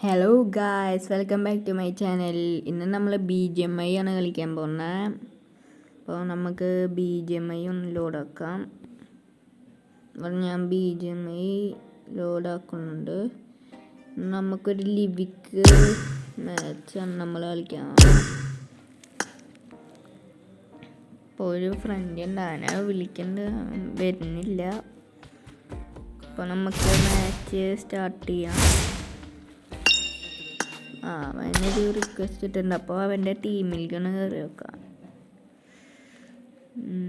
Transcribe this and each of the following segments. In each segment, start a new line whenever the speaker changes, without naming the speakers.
Hello guys, welcome back to my channel. ഇന്ന് നമ്മൾ BGMI ആണ് കളിക്കാൻ പോകുന്നത്. അപ്പോൾ നമുക്ക് BGMI ഒന്ന് ലോഡാക്കാം. അപ്പോൾ ഞാൻ BGMI ലോഡാക്കുന്നുണ്ട്. നമുക്കൊരു ലിവിക്ക് മാച്ചാണ് നമ്മൾ കളിക്കാൻ. അപ്പോൾ ഒരു ഫ്രണ്ട് ഉണ്ടാകാൻ വിളിക്കേണ്ട വരുന്നില്ല. അപ്പോൾ നമുക്ക് മാച്ച് സ്റ്റാർട്ട് ചെയ്യാം. അവനൊരു റിക്വസ്റ്റ് ഇട്ടുണ്ട്. അപ്പോൾ അവൻ്റെ ടീമിലേക്കാണ് കയറി വെക്കാം.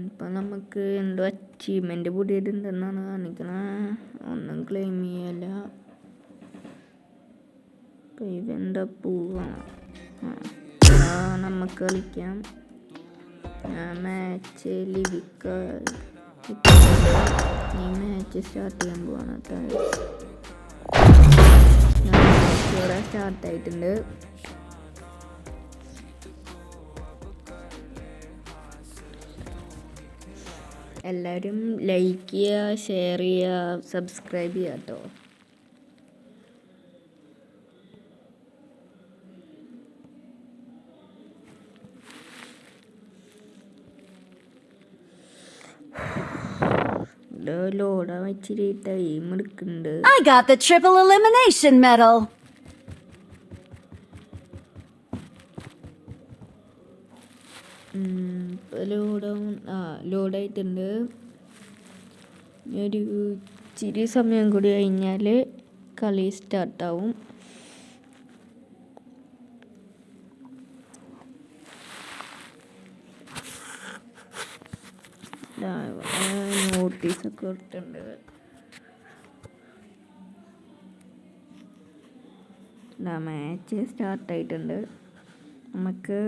ഇപ്പം നമുക്ക് എന്തോ അച്ചീവ്മെൻറ്റ് പുതിയതുണ്ടെന്നാണ് കാണിക്കണത്. ഒന്നും ക്ലെയിം ചെയ്യല്ല. അപ്പോൾ ഇതെന്താ പോവാണ്. നമുക്ക് കളിക്കാം. മാച്ച് ലിവിക്ക ഈ മാച്ച് സ്റ്റാർട്ട് ചെയ്യാൻ പോവാണ്. ഇവിടെ സ്റ്റാർട്ടായിട്ടുണ്ട്. എല്ലാവരും ലൈക്ക് ചെയ്യുക, ഷെയർ ചെയ്യുക, സബ്സ്ക്രൈബ് ചെയ്യുക കേട്ടോ. ലോഡാ വെച്ചിട്ട് ടൈം എടുക്കുന്നുണ്ട്.
I got the triple elimination medal.
ലോഡായിട്ടുണ്ട്. ഒരു ഇച്ചിരി സമയം കൂടി കഴിഞ്ഞാൽ കളി സ്റ്റാർട്ടാവും. നോട്ടീസൊക്കെ ഇട്ടുണ്ട്. മാച്ച് സ്റ്റാർട്ടായിട്ടുണ്ട്. നമുക്ക്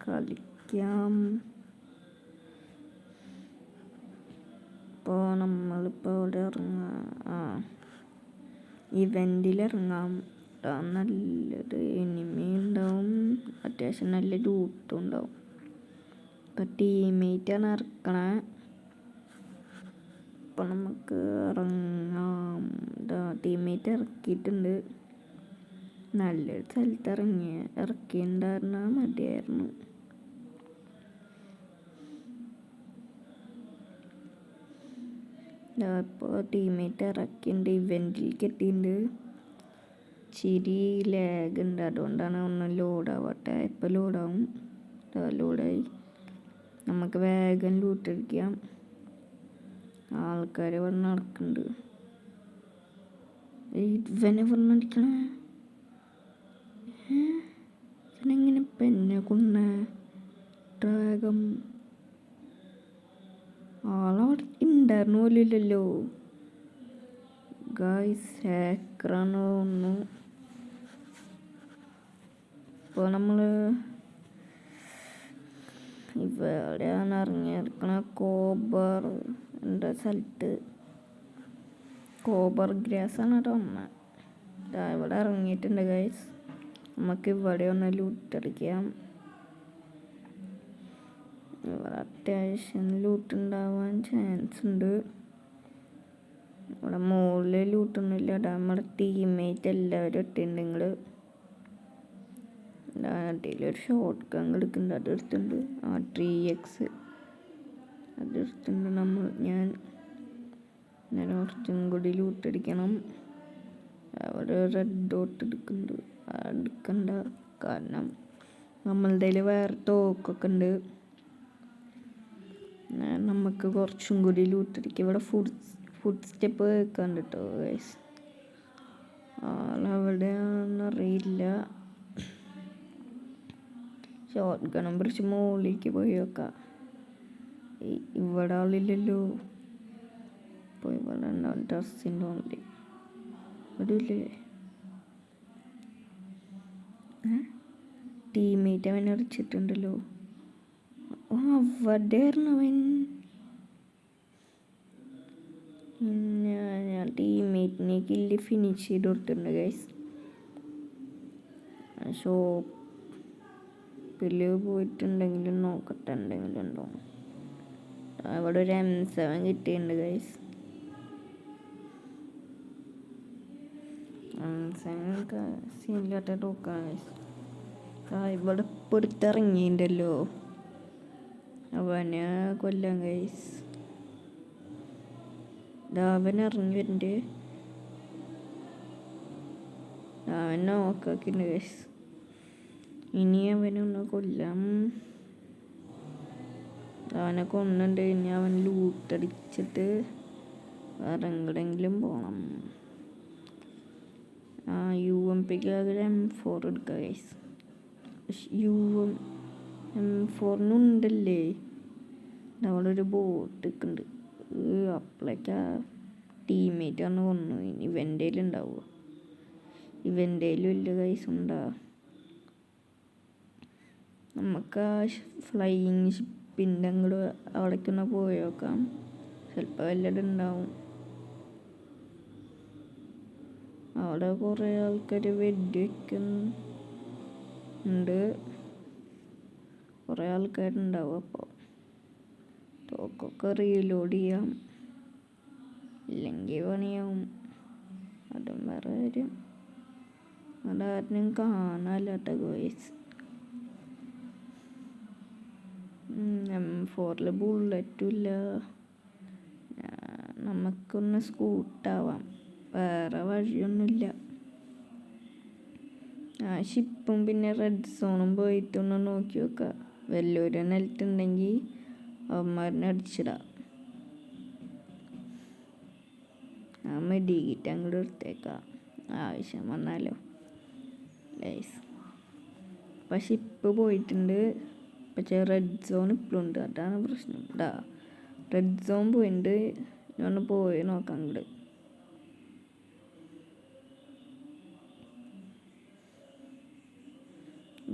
കളിക്കാം. ഇപ്പോൾ നമ്മളിപ്പോൾ ഇവിടെ ഇറങ്ങാം. ഇവൻറ്റിൽ ഇറങ്ങാം. നല്ലൊരു എനിമി ഉണ്ടാവും. അത്യാവശ്യം നല്ല ലൂട്ടും ഉണ്ടാവും. ഇപ്പം ടീമേറ്റാണ് ഇറക്കണേ. അപ്പം നമുക്ക് ഇറങ്ങാം. ടീമേറ്റ് ഇറക്കിയിട്ടുണ്ട്. നല്ലൊരു സ്ഥലത്ത് ഇറക്കിയിട്ടുണ്ടായിരുന്നാൽ മതിയായിരുന്നു. ഇപ്പോൾ ടീമേറ്റ് ഇറക്കിയിട്ടുണ്ട്. ഇവൻറ്റിലേക്ക് എത്തിയിട്ടുണ്ട്. ചിരി ലാഗ് ഉണ്ട്, അതുകൊണ്ടാണ് ഒന്ന് ലോഡാവട്ടെ. ഇപ്പോൾ ലോഡാവും. ലോഡായി. നമുക്ക് വേഗം ലൂട്ടടിക്കാം. ആൾക്കാർ ഇവിടെ നടക്കുന്നുണ്ട്. ഇവനെ പറഞ്ഞടിക്കണേ. ഇവനെങ്ങനെ പെന്നെ കൊണ്ട ഡ്രാഗം ആളവിടെ ഉണ്ടായിരുന്നു പോലില്ലല്ലോ. ഗായ്സ് ഹാക്കറാണ് തോന്നുന്നു. ഇപ്പോൾ നമ്മൾ ഇവിടെയാണ് ഇറങ്ങിയെടുക്കണ. കോബർ എൻ്റെ സ്ഥലത്ത് കോബർ ഗ്രാസ് ആണ് തോന്നുന്നത്. ഇവിടെ ഇറങ്ങിയിട്ടുണ്ട് ഗൈസ്. നമുക്ക് ഇവിടെ ഒന്ന് ലൂട്ടടിക്കാം. ഇവിടെ അത്യാവശ്യം ലൂട്ടുണ്ടാവാൻ ചാൻസ് ഉണ്ട്. ഇവിടെ മുകളിൽ ലൂട്ടൊന്നുമില്ല. നമ്മുടെ ടീമേറ്റ് എല്ലാവരും ഇട്ടുണ്ടെങ്കിൽ അതിലൊരു ഷോർട്ട് ഗൺ എടുക്കുന്നുണ്ട്. അതെടുത്തുണ്ട്. 3x അതെടുത്തുണ്ട്. ഞാൻ കുറച്ചും കൂടി ലൂട്ടടിക്കണം. അവിടെ റെഡ് ഡോട്ട് എടുക്കുന്നുണ്ട്. എടുക്കണ്ട, കാരണം നമ്മളുടെ കയ്യിൽ വേറെ തോക്കൊക്കെ ഉണ്ട്. നമുക്ക് കുറച്ചും കൂടി ലൂട്ടടിക്കും. ഇവിടെ ഫുഡ് സ്റ്റെപ്പ് കേൾക്കാണ്ട് കേട്ടോ ഗൈസ്. ആളെവിടെയാണെന്നറിയില്ല. ഷോർട്ട് ഗണ്ണും പിടിച്ച് മുകളിലേക്ക് പോയി വെക്കാം. ഇവിടെ ആളില്ലല്ലോ. ഇപ്പോൾ ഇവിടെ ഉണ്ടാവും ഡ്രസ്സിൻ്റെ ഉള്ളിൽ. ഇവിടെ ഇല്ലേ ടീമേറ്റ് അവൻ അടിച്ചിട്ടുണ്ടല്ലോ. അവിടെയായിരുന്നു അവൻ. ഞാൻ ടീമേറ്റിനെ കില്ല് ഫിനിഷ് ചെയ്ത് കൊടുത്തിട്ടുണ്ട് ഗൈസ്. ഷോപ്പിൽ പോയിട്ടുണ്ടെങ്കിലും നോക്കട്ടെ എന്തെങ്കിലും ഉണ്ടോ. അവിടെ ഒരു M7 കിട്ടിയിട്ടുണ്ട് ഗൈസ്. സീനില്ലാത്ത ടോക്കാണ്. ഇവിടെ ഇപ്പോൾ എടുത്തിറങ്ങിയിട്ടുണ്ടല്ലോ, അവനെ കൊല്ലാൻ ഗൈസ്. അവൻ ഇറങ്ങി വരുന്നുണ്ട്, അവൻ നോക്കാക്കിണ്ട് ഗൈസ്. ഇനി അവനൊന്ന് കൊല്ലാം. അവനെ കൊന്നുണ്ട്. ഇനി അവൻ ലൂട്ടടിച്ചിട്ട് വേറെ എങ്ങടെങ്കിലും പോകണം. UMPക്ക് M4 എടുക്കുക ഗൈസ്. M4 അവിടെ ഒരു ബോട്ട് നിൽക്കുന്നുണ്ട്. അപ്പോഴേക്കാ ടീമേറ്റ് ആണ് കൊന്നു. ഇനി ഇവൻ്റെ ഉണ്ടാവുക, ഇവൻ്റെ വലിയ ഗൈസ് ഉണ്ടാവുക. നമുക്ക് ആ ഫ്ലൈയിങ് ഷിപ്പിൻ്റെ അങ്ങോട്ട് അവിടേക്കൊന്ന് പോയി നോക്കാം. ചിലപ്പോൾ വല്ലതും ഉണ്ടാവും. അവിടെ കുറേ ആൾക്കാർ വെടിവെക്കുന്നുണ്ട്. കുറേ ആൾക്കാരുണ്ടാവും. അപ്പോൾ തോക്കൊക്കെ റീലോഡ് ചെയ്യാം, ഇല്ലെങ്കിൽ പണിയാവും. അതും വേറെ കാര്യം. അതാരും കാണാനില്ലാട്ട ഗോയ്സ്. M4 ബുള്ളറ്റും ഇല്ല. നമുക്കൊന്ന് സ്കൂട്ടാവാം, വേറെ വഴിയൊന്നുമില്ല. ആ ഷിപ്പും പിന്നെ റെഡ് സോണും പോയിട്ടൊന്ന് നോക്കി വെക്കുക. വല്ലൊരു നിലത്തുണ്ടെങ്കിൽ അവന്മാരിനെ അടിച്ചിടാം. ആ മെഡിക്കിറ്റ് അങ്ങോട്ട് എടുത്തേക്കാം, ആവശ്യം വന്നാലോ ഗൈസ്. അപ്പം ഷിപ്പ് പോയിട്ടുണ്ട്, പക്ഷേ റെഡ് സോൺ ഇപ്പോഴും ഉണ്ട്. അതാണ് പ്രശ്നം. റെഡ് സോൺ പോയിട്ടുണ്ട്. ഒന്ന് പോയി നോക്കാം അങ്ങോട്ട്.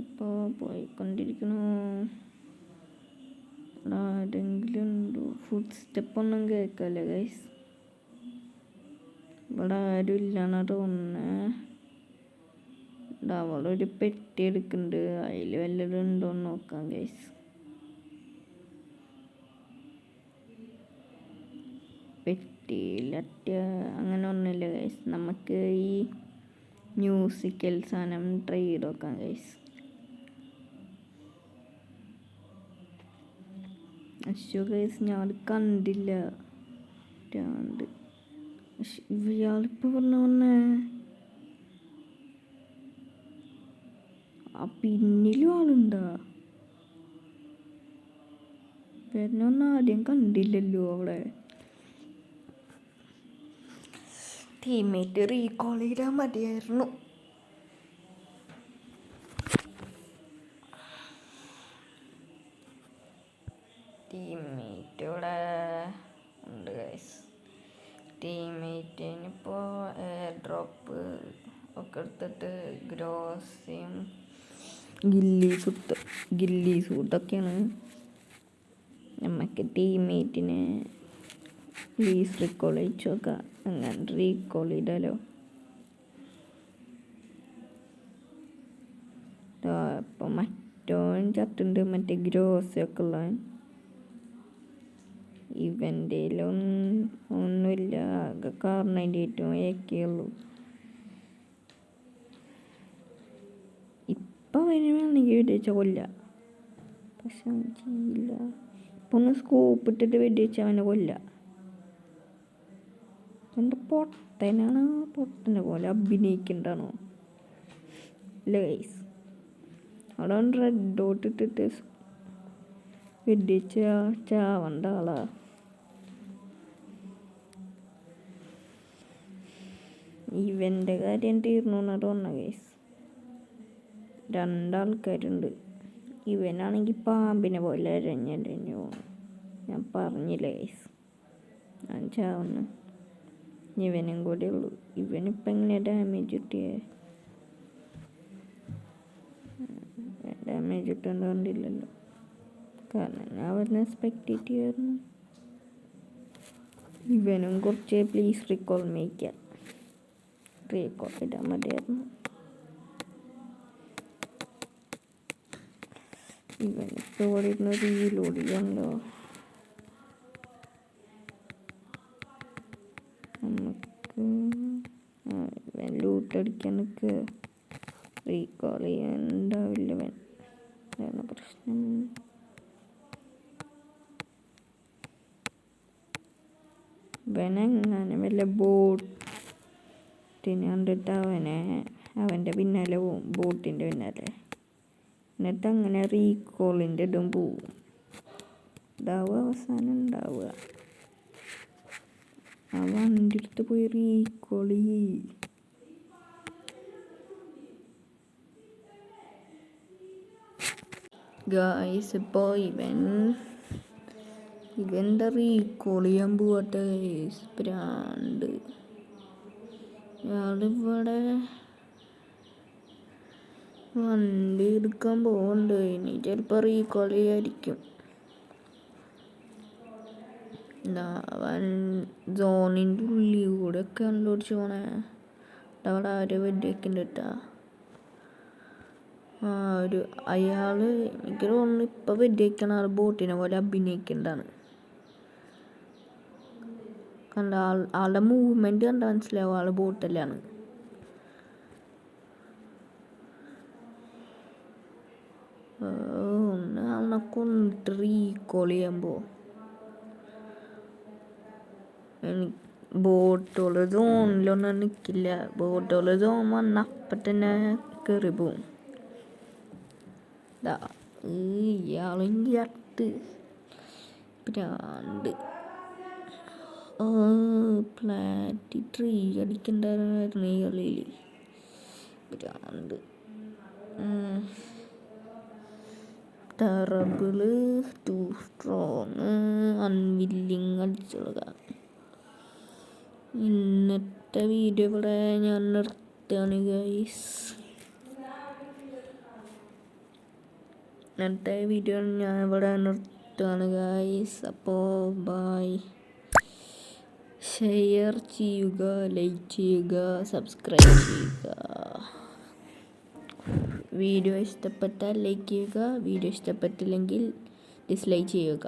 ഇപ്പോൾ പോയിക്കൊണ്ടിരിക്കണു. ആരെങ്കിലും ഉണ്ടോ? ഫുഡ് സ്റ്റെപ്പ് ഒന്നും കേൾക്കല്ലേ ഗൈസ്. ഇവിടെ ആരും ഇല്ലാന്നാ തോന്നുന്നത്. അവളൊരു പെട്ടി എടുക്കുന്നുണ്ട്, അതിൽ വല്ലതും ഉണ്ടോയെന്ന് നോക്കാം ഗൈസ്. പെട്ടിയിലറ്റ അങ്ങനെ ഒന്നുമില്ല ഗൈസ്. നമുക്ക് ഈ മ്യൂസിക്കൽ സാധനം ട്രൈ ചെയ്ത് നോക്കാം ഗൈസ്. അശ്വ ഗൈസ്, ഞാൻ കണ്ടില്ല. ഇയാളിപ്പോൾ പറഞ്ഞേ ആ പിന്നിലും ആളുണ്ടാ? വരുന്നൊന്നും ആദ്യം കണ്ടില്ലല്ലോ അവിടെ. ടീമേറ്റ് റീകോൾ ചെയ്താൽ മതിയായിരുന്നു. ടീമേറ്റ് ഇവിടെ ഉണ്ട് ഗൈസ്. ടീമേറ്റിനിപ്പോൾ എയർ ഡ്രോപ്പ് ഒക്കെ എടുത്തിട്ട് ഗ്രോസിയും ഗില്ലി സൂട്ടൊക്കെയാണ്. നമുക്ക് ടീമേറ്റിനെ പ്ലീസ് റീകോൾ അയച്ചു നോക്കാം. അങ്ങനെ റീകോൾ ചെയ്താലോ. അപ്പോൾ മറ്റോൻ ചത്തുണ്ട്, മറ്റേ ഗ്രോസൊക്കെ ഉള്ളവൻ. ഇവൻ്റെ ഒന്നുമില്ല, ആകെ കാറിനതിൻ്റെ ഏറ്റവും ഏക്കുള്ളൂ. ഇപ്പം വേണമെങ്കിൽ വെടിവെച്ച കൊല്ല, പക്ഷെ അവൻ ചെയ്യില്ല. ഇപ്പം ഒന്ന് സ്കോപ്പ് ഇട്ടിട്ട് വെടിവെച്ച അവനെ കൊല്ല. എൻ്റെ പൊട്ടനാണ്, പൊട്ടനെ പോലെ അഭിനയിക്കണ്ടാണോ ഗൈസ്. അവിടെ റെഡ് ഡോട്ട് ഇട്ടിട്ട് വെടിവെച്ച ചാവണ്ട ആളാ. ഇവൻ്റെ കാര്യം തീർന്നു എന്നാണ് തോന്നുന്നത് ഗൈസ്. 2 ആൾക്കാരുണ്ട്. ഇവനാണെങ്കിൽ പാമ്പിനെ പോലെ അരഞ്ഞു. ഞാൻ പറഞ്ഞില്ലേ ഗൈസ്, ഞാൻ ചാവുന്നു. ഇവനും കൂടെ ഉള്ളൂ. ഇവനിപ്പോൾ എങ്ങനെയാണ് ഡാമേജ് കിട്ടിയേ? ഡാമേജ് കിട്ടേണ്ട കണ്ടില്ലല്ലോ, കാരണം ഞാൻ അവനെ എക്സ്പെക്റ്റേറ്റ് ചെയ്യായിരുന്നു. ഇവനും കുറച്ച് പ്ലീസ് റീകോൾ മേയ്ക്കാൻ റീകോൾ ഇടാൻ മതിയായിരുന്നു. ഇവനിപ്പോൾ ഇവിടെ ഇരുന്ന് റീലോഡ് ചെയ്യാമല്ലോ. നമുക്ക് ഇവൻ ലൂട്ടടി എനിക്ക് റീകോൾ ചെയ്യാൻ ഉണ്ടാവില്ല. എന്താണ് പ്രശ്നം? ഇവനെങ്ങനെ വല്ല ബോട്ടിനെ കണ്ടിട്ട് അവൻ്റെ പിന്നാലെ പോവും, ബോട്ടിൻ്റെ പിന്നാലെ. എന്നിട്ട് അങ്ങനെ റീകോളിൻ്റെ ഇടും പോവും. ഇതാവും അവസാനം ഉണ്ടാവുക. ആ വണ്ടി എടുത്ത് പോയി റീകോൾ ചെയ്യും. ഗായ്സ്, ഇപ്പോൾ ഇവൻ്റെ റീകോൾ ചെയ്യാൻ പോവട്ടെ. പ്രാണ്ട് ഇയാളിവിടെ വണ്ടി എടുക്കാൻ പോകുന്നുണ്ട്. ഇനി ചിലപ്പോൾ റീകോൾ ചെയ്യായിരിക്കും. അവൻ സോണിൻ്റെ ഉള്ളിൽ കൂടെ ഒക്കെ അൺലോഡ് പോണേ. അവിടെ ആരോ വെടിവെക്കുന്നുണ്ട് കേട്ടാ. അയാൾ എനിക്ക് തോന്നുന്നു ഇപ്പം വെടിവെക്കണ ആൾ ബോട്ടിനെ പോലെ അഭിനയിക്കേണ്ടതാണ്. കണ്ട ആളുടെ മൂവ്മെൻറ്റ് കണ്ട മനസ്സിലാവും ആൾ ബോട്ടല്ലാണ്. ഒന്ന് ആളെ കൊണ്ടിട്ട് റീകോൾ ചെയ്യുമ്പോൾ ബോട്ടുകൾ സോണിലൊന്നും നിൽക്കില്ല. ബോട്ടുകൾ സോൺ വന്ന അപ്പം തന്നെ കയറി പോവും. ഇയാളും ചട്ട് പ്രാണ്ട്. പ്ലാറ്റി ട്രീ അടിക്കണ്ടായിരുന്നു ഈ കളിയിൽ. പ്രാണ്ട്. ടെറബിള്, ടു സ്ട്രോങ്, അൺവില്ലിങ് അടിച്ചുള്ള. ഇന്നത്തെ വീഡിയോ ഇവിടെ ഞാൻ നിർത്തുകയാണ് ഗൈസ്. അപ്പോൾ ബൈ. ഷെയർ ചെയ്യുക, ലൈക്ക് ചെയ്യുക, സബ്സ്ക്രൈബ് ചെയ്യുക. വീഡിയോ ഇഷ്ടപ്പെട്ടാൽ ലൈക്ക് ചെയ്യുക, വീഡിയോ ഇഷ്ടപ്പെട്ടില്ലെങ്കിൽ ഡിസ്ലൈക്ക് ചെയ്യുക.